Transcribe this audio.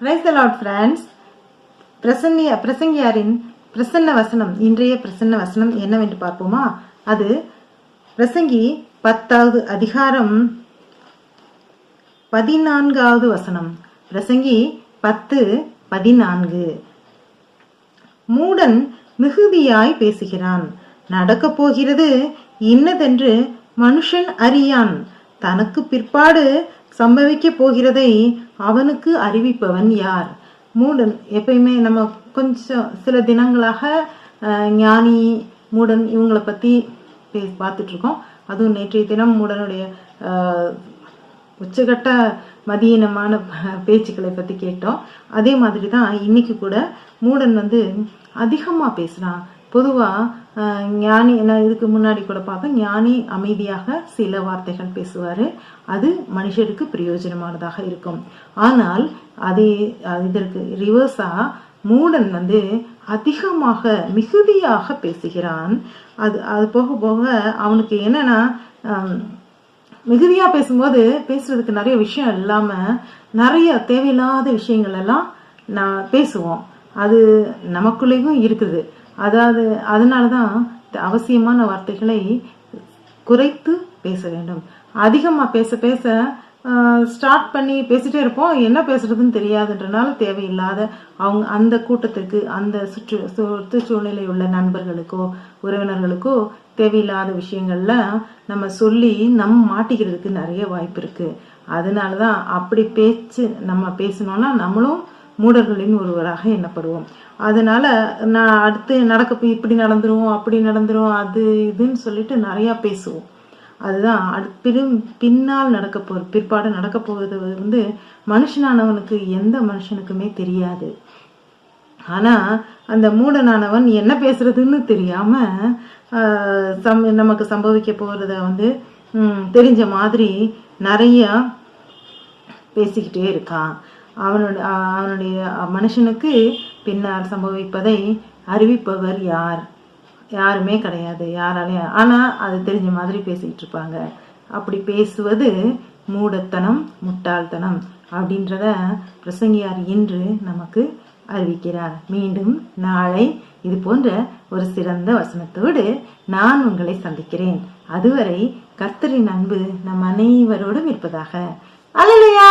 Praise the Lord, friends. பிரசங்கியாரின் Prasanna வசனம், இன்றைய பிரசன்ன வசனம் என்னவென்று பார்ப்போமா? அது பிரசங்கி 10வது அதிகாரம் 14வது வசனம். பிரசங்கி 10:14. மூடன் மிகுதியாய் பேசுகிறான், நடக்கப் போகிறது இன்னதென்று மனுஷன் அறியான், தனக்கு பிற்பாடு சம்பவிக்க போகிறதை அவனுக்கு அறிவிப்பவன் யார்? மூடன் எப்பயுமே நம்ம கொஞ்சம் சில தினங்களாக ஞானி மூடன் இவங்களை பத்தி பார்த்துட்டு இருக்கோம். அதுவும் நேற்றைய தினம் மூடனுடைய உச்சகட்ட மதியீனமான பேச்சுக்களை பத்தி கேட்டோம். அதே மாதிரி தான் இன்னைக்கு கூட மூடன் அதிகமா பேசுறான். பொதுவா ஞானி, நான் இதுக்கு முன்னாடி கூட பார்த்தோம், ஞானி அமைதியாக சில வார்த்தைகள் பேசுவாரு, அது மனுஷருக்கு பிரயோஜனமானதாக இருக்கும். ஆனால் இதற்கு ரிவர்ஸா மூடன் அதிகமாக மிகுதியாக பேசுகிறான். அது போக போக அவனுக்கு என்னன்னா, மிகுதியா பேசும்போது பேசுறதுக்கு நிறைய விஷயம் இல்லாம நிறைய தேவையில்லாத விஷயங்கள் எல்லாம் நான் பேசுவோம். அது நமக்குள்ளேயும் இருக்குது. அதனாலதான் அவசியமான வார்த்தைகளை குறைத்து பேச வேண்டும். அதிகமா பேச பேச ஸ்டார்ட் பண்ணி பேசிட்டே இருப்போம், என்ன பேசுறதுன்னு தெரியாதுன்றனால தேவையில்லாத அவங்க அந்த கூட்டத்திற்கு, அந்த சுற்றுச்சூழ்நிலை உள்ள நண்பர்களுக்கோ உறவினர்களுக்கோ தேவையில்லாத விஷயங்கள்ல நம்ம சொல்லி மாட்டிக்கிறதுக்கு நிறைய வாய்ப்பு இருக்கு. அதனாலதான் அப்படி நம்ம பேசணும்னா நம்மளும் மூடர்களின் ஒருவராக எண்ணப்படுவோம். அதனால நான் அடுத்து இப்படி நடந்துரும், அப்படி நடந்துரும், அது இதுன்னு சொல்லிட்டு நிறைய பேசுவோம். அதுதான் பின்னால் பிற்பாடு நடக்க போகிறது மனுஷனானவனுக்கு எந்த மனுஷனுக்குமே தெரியாது. ஆனா அந்த மூடனானவன் என்ன பேசுறதுன்னு தெரியாம நமக்கு சம்பவிக்க போறத தெரிஞ்ச மாதிரி நிறைய பேசிக்கிட்டே இருக்கான். அவனுடைய மனுஷனுக்கு பின்னால் சம்பவிப்பதை அறிவிப்பவர் யார்? யாருமே கிடையாது, யாராலையும். ஆனா அது தெரிஞ்ச மாதிரி பேசிக்கிட்டு இருப்பாங்க. அப்படி பேசுவது மூடத்தனம், முட்டாள்தனம் அப்படின்றத பிரசங்கியார் இன்று நமக்கு அறிவிக்கிறார். மீண்டும் நாளை இது போன்ற ஒரு சிறந்த வசனத்தோடு நான் உங்களை சந்திக்கிறேன். அதுவரை கர்த்தரின் அன்பு நம் அனைவரோடும் இருப்பதாக. அல்லேலூயா.